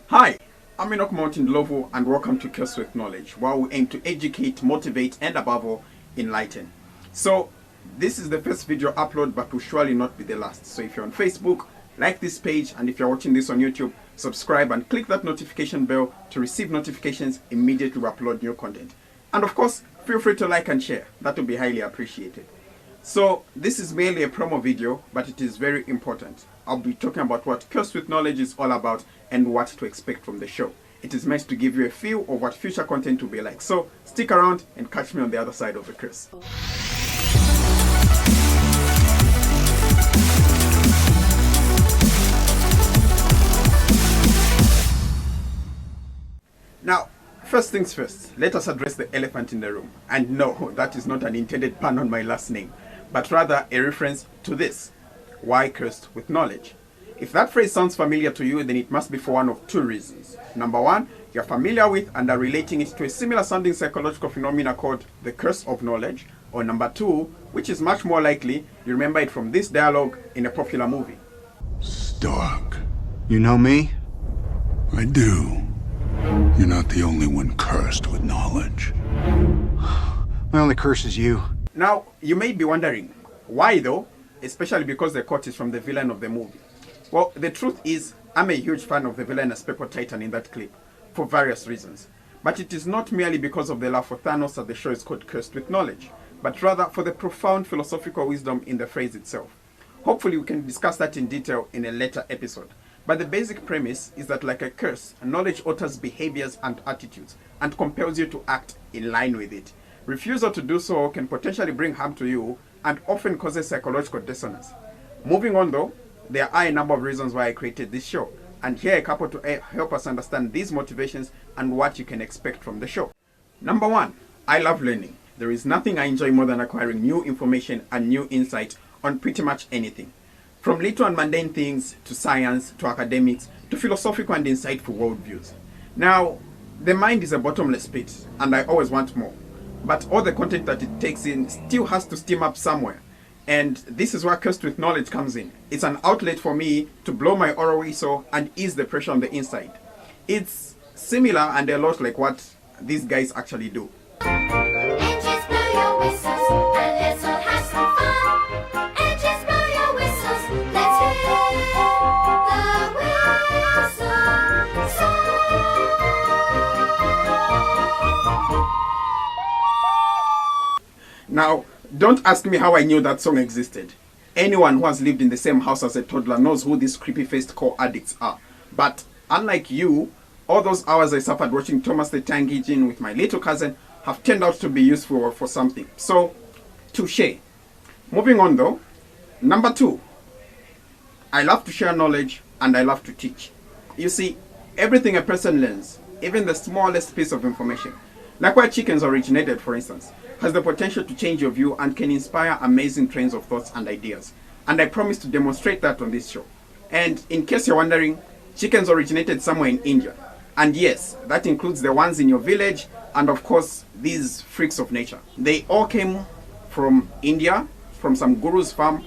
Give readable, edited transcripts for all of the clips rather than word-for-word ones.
Hi, I'm Enoch Mountain Lovo and welcome to Cursed with Knowledge, where we aim to educate, motivate, and above all, enlighten. So, this is the first video upload, but will surely not be the last. So if you're on Facebook, like this page, and if you're watching this on YouTube, subscribe and click that notification bell to receive notifications immediately we upload new content. And of course, feel free to like and share. That will be highly appreciated. So this is mainly a promo video, but it is very important. I'll be talking about what Cursed with Knowledge is all about and what to expect from the show. It is meant to give you a feel of what future content will be like. So stick around and catch me on the other side of the curse. Now, first things first, let us address the elephant in the room. And no, that is not an intended pun on my last name, but rather a reference to this. Why Cursed with Knowledge? If that phrase sounds familiar to you, then it must be for one of two reasons. Number one, you're familiar with and are relating it to a similar sounding psychological phenomena called the curse of knowledge. Or number two, which is much more likely, you remember it from this dialogue in a popular movie. Stark. You know me? I do. You're not the only one cursed with knowledge. My only curse is you. Now, you may be wondering, why though? Especially because the quote is from the villain of the movie. Well, the truth is, I'm a huge fan of the villainous Pepper Titan in that clip, for various reasons. But it is not merely because of the love for Thanos that the show is called Cursed with Knowledge, but rather for the profound philosophical wisdom in the phrase itself. Hopefully we can discuss that in detail in a later episode. But the basic premise is that like a curse, knowledge alters behaviors and attitudes, and compels you to act in line with it. Refusal to do so can potentially bring harm to you, and often causes psychological dissonance. Moving on though, there are a number of reasons why I created this show, and here are a couple to help us understand these motivations and what you can expect from the show. Number one, I love learning. There is nothing I enjoy more than acquiring new information and new insight on pretty much anything. From little and mundane things, to science, to academics, to philosophical and insightful worldviews. Now, the mind is a bottomless pit, and I always want more. But all the content that it takes in still has to steam up somewhere. And this is where Cursed with Knowledge comes in. It's an outlet for me to blow my oral whistle and ease the pressure on the inside. It's similar and a lot like what these guys actually do. Engines blow your whistles, and let's all have some fun. Engines blow your whistles, let's hear the whistle song. Now, don't ask me how I knew that song existed. Anyone who has lived in the same house as a toddler knows who these creepy-faced core addicts are. But unlike you, all those hours I suffered watching Thomas the Tank Engine with my little cousin have turned out to be useful for something. So, touché. Moving on though, number two, I love to share knowledge and I love to teach. You see, everything a person learns, even the smallest piece of information, like where chickens originated for instance, has the potential to change your view and can inspire amazing trains of thoughts and ideas. And I promise to demonstrate that on this show. And in case you're wondering, chickens originated somewhere in India. And yes, that includes the ones in your village and of course these freaks of nature. They all came from India, from some guru's farm,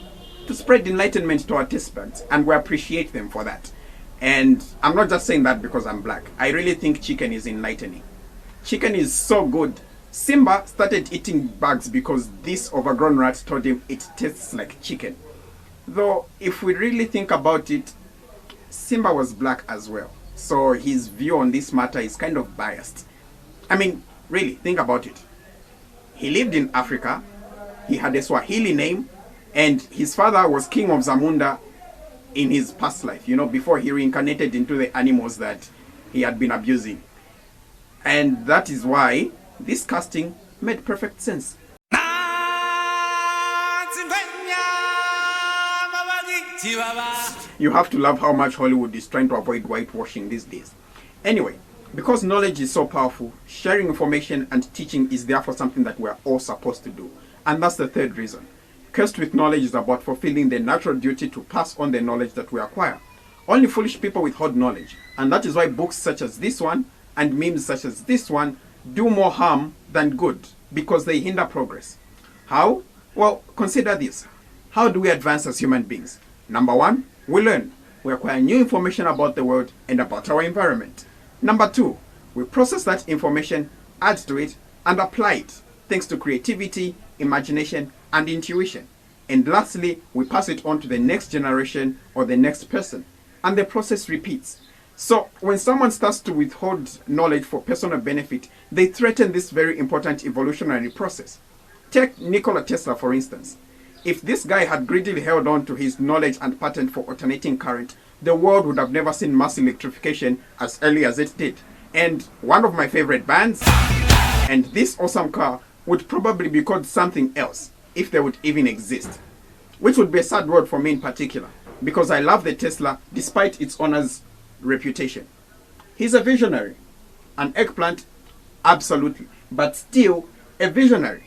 to spread enlightenment to our taste buds, and we appreciate them for that. And I'm not just saying that because I'm black. I really think chicken is enlightening. Chicken is so good. Simba started eating bugs because this overgrown rat told him it tastes like chicken. Though, if we really think about it, Simba was black as well. So his view on this matter is kind of biased. I mean, really, think about it. He lived in Africa, he had a Swahili name, and his father was king of Zamunda in his past life, you know, before he reincarnated into the animals that he had been abusing. And that is why this casting made perfect sense. You have to love how much Hollywood is trying to avoid whitewashing these days. Anyway, because knowledge is so powerful, sharing information and teaching is therefore something that we're all supposed to do. And that's the third reason. Cursed with Knowledge is about fulfilling the natural duty to pass on the knowledge that we acquire. Only foolish people withhold knowledge, and that is why books such as this one and memes such as this one do more harm than good, because they hinder progress. How? Well, consider this. How do we advance as human beings? Number one, We learn. We acquire new information about the world and about our environment. Number 2, we process that information, add to it, and apply it, thanks to creativity, imagination, and intuition. And lastly, we pass it on to the next generation or the next person. And the process repeats. So when someone starts to withhold knowledge for personal benefit, they threaten this very important evolutionary process. Take Nikola Tesla, for instance. If this guy had greedily held on to his knowledge and patent for alternating current, the world would have never seen mass electrification as early as it did. And one of my favorite bands, and this awesome car, would probably be called something else, if they would even exist. Which would be a sad word for me in particular, because I love the Tesla despite its owner's reputation. He's a visionary. An eggplant, absolutely, but still a visionary.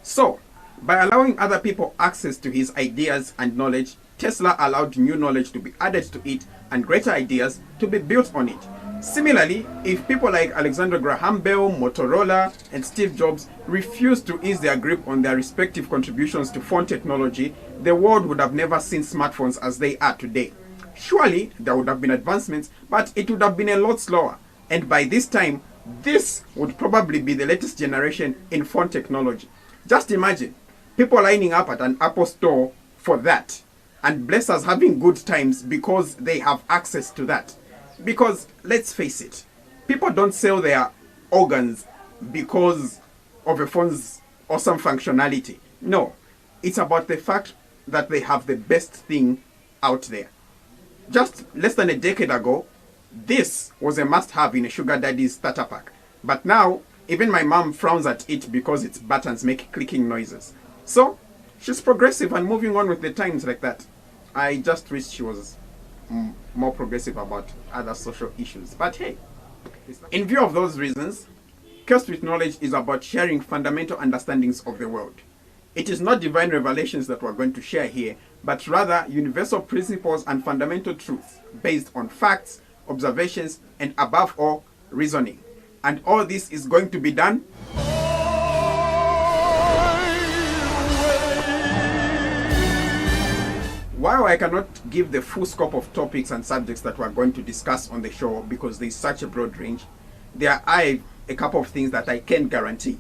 So, by allowing other people access to his ideas and knowledge, Tesla allowed new knowledge to be added to it and greater ideas to be built on it. Similarly, if people like Alexander Graham Bell, Motorola, and Steve Jobs refused to ease their grip on their respective contributions to phone technology, the world would have never seen smartphones as they are today. Surely, there would have been advancements, but it would have been a lot slower. And by this time, this would probably be the latest generation in phone technology. Just imagine, people lining up at an Apple store for that, and bless us having good times because they have access to that. Because, let's face it, people don't sell their organs because of a phone's awesome functionality. No, it's about the fact that they have the best thing out there. Just less than a decade ago, this was a must-have in a sugar daddy's starter pack. But now, even my mom frowns at it because its buttons make clicking noises. So, she's progressive and moving on with the times like that. I just wish she was more progressive about other social issues. But hey, in view of those reasons, Cursed with Knowledge is about sharing fundamental understandings of the world. It is not divine revelations that we're going to share here, but rather universal principles and fundamental truths based on facts, observations, and above all, reasoning. And all this is going to be done while I cannot give the full scope of topics and subjects that we're going to discuss on the show because there's such a broad range, there are a couple of things that I can guarantee.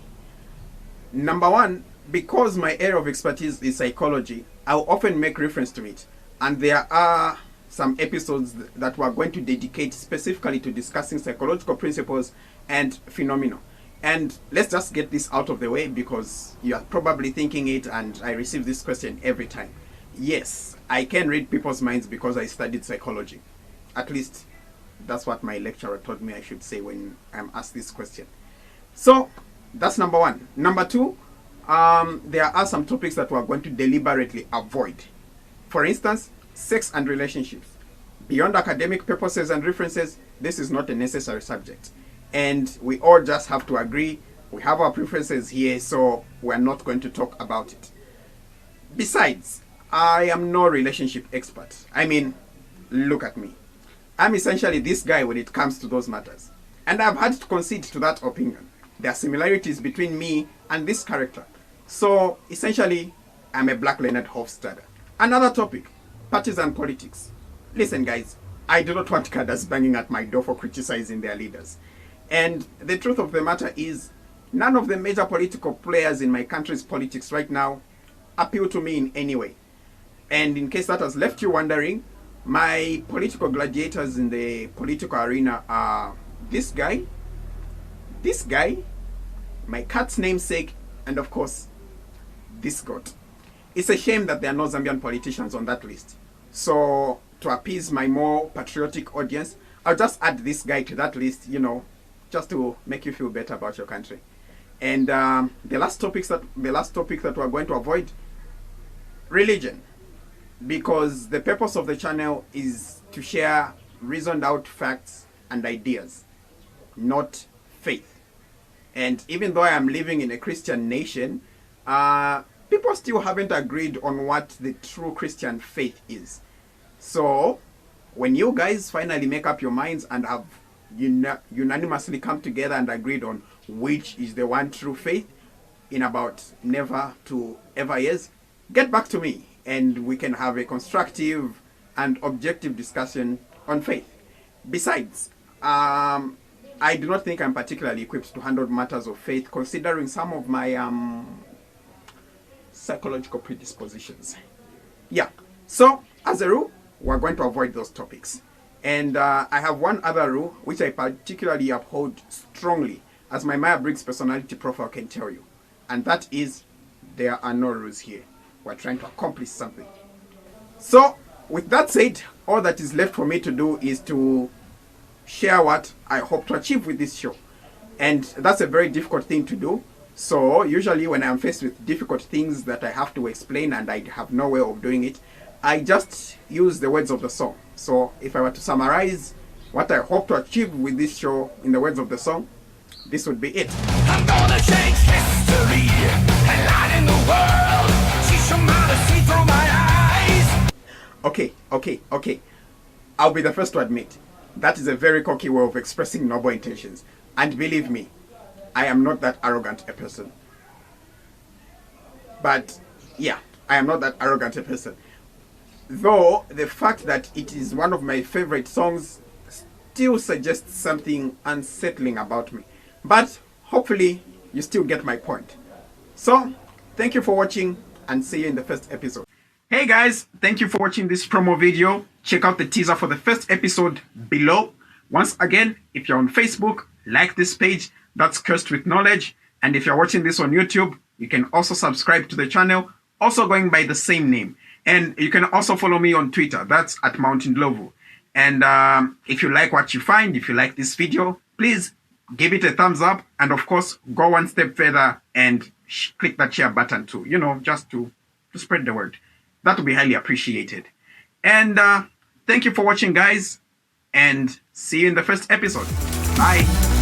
Number one, because my area of expertise is psychology, I'll often make reference to it. And there are some episodes that we're going to dedicate specifically to discussing psychological principles and phenomena. And let's just get this out of the way because you are probably thinking it, and I receive this question every time. Yes, I can read people's minds because I studied psychology. At least that's what my lecturer told me I should say when I'm asked this question. So that's number one. Number two, there are some topics that we're going to deliberately avoid. For instance, sex and relationships. Beyond academic purposes and references, this is not a necessary subject. And we all just have to agree, we have our preferences here, so we're not going to talk about it. Besides, I am no relationship expert. I mean, look at me. I'm essentially this guy when it comes to those matters. And I've had to concede to that opinion. There are similarities between me and this character. So, essentially, I'm a black Leonard Hofstadter. Another topic, parties and politics. Listen guys, I do not want cadres banging at my door for criticizing their leaders. And the truth of the matter is, none of the major political players in my country's politics right now appeal to me in any way. And in case that has left you wondering, my political gladiators in the political arena are this guy, my cat's namesake, and of course, this goat. It's a shame that there are no Zambian politicians on that list. So, to appease my more patriotic audience, I'll just add this guy to that list, you know, just to make you feel better about your country. And the last topic that we're going to avoid, religion. Because the purpose of the channel is to share reasoned out facts and ideas, not faith. And even though I am living in a Christian nation, people still haven't agreed on what the true Christian faith is. So, when you guys finally make up your minds and have unanimously come together and agreed on which is the one true faith in about never to ever years, get back to me and we can have a constructive and objective discussion on faith. Besides, I do not think I'm particularly equipped to handle matters of faith, considering some of my psychological predispositions. Yeah, so as a rule, we're going to avoid those topics. And I have one other rule which I particularly uphold strongly, as my Myers-Briggs personality profile can tell you. And that is, there are no rules here. We're trying to accomplish something. So, with that said, all that is left for me to do is to share what I hope to achieve with this show. And that's a very difficult thing to do. So, usually when I'm faced with difficult things that I have to explain and I have no way of doing it, I just use the words of the song. So, if I were to summarize what I hope to achieve with this show in the words of the song, this would be it. I'm gonna change history and light in the world. Teach them how to see through my eyes. Okay. I'll be the first to admit, that is a very cocky way of expressing noble intentions. And believe me, I am not that arrogant a person. But, yeah, I am not that arrogant a person. Though, the fact that it is one of my favorite songs still suggests something unsettling about me. But, hopefully, you still get my point. So, thank you for watching, and see you in the first episode. Hey guys, thank you for watching this promo video. Check out the teaser for the first episode below. Once again, if you're on Facebook, like this page, that's Cursed with Knowledge. And if you're watching this on YouTube, you can also subscribe to the channel, also going by the same name. And you can also follow me on Twitter, that's at Mountain Glovo. And if you like what you find, if you like this video, please give it a thumbs up. And of course, go one step further and click that share button too, just to spread the word. That would be highly appreciated. And thank you for watching, guys. And see you in the first episode. Bye.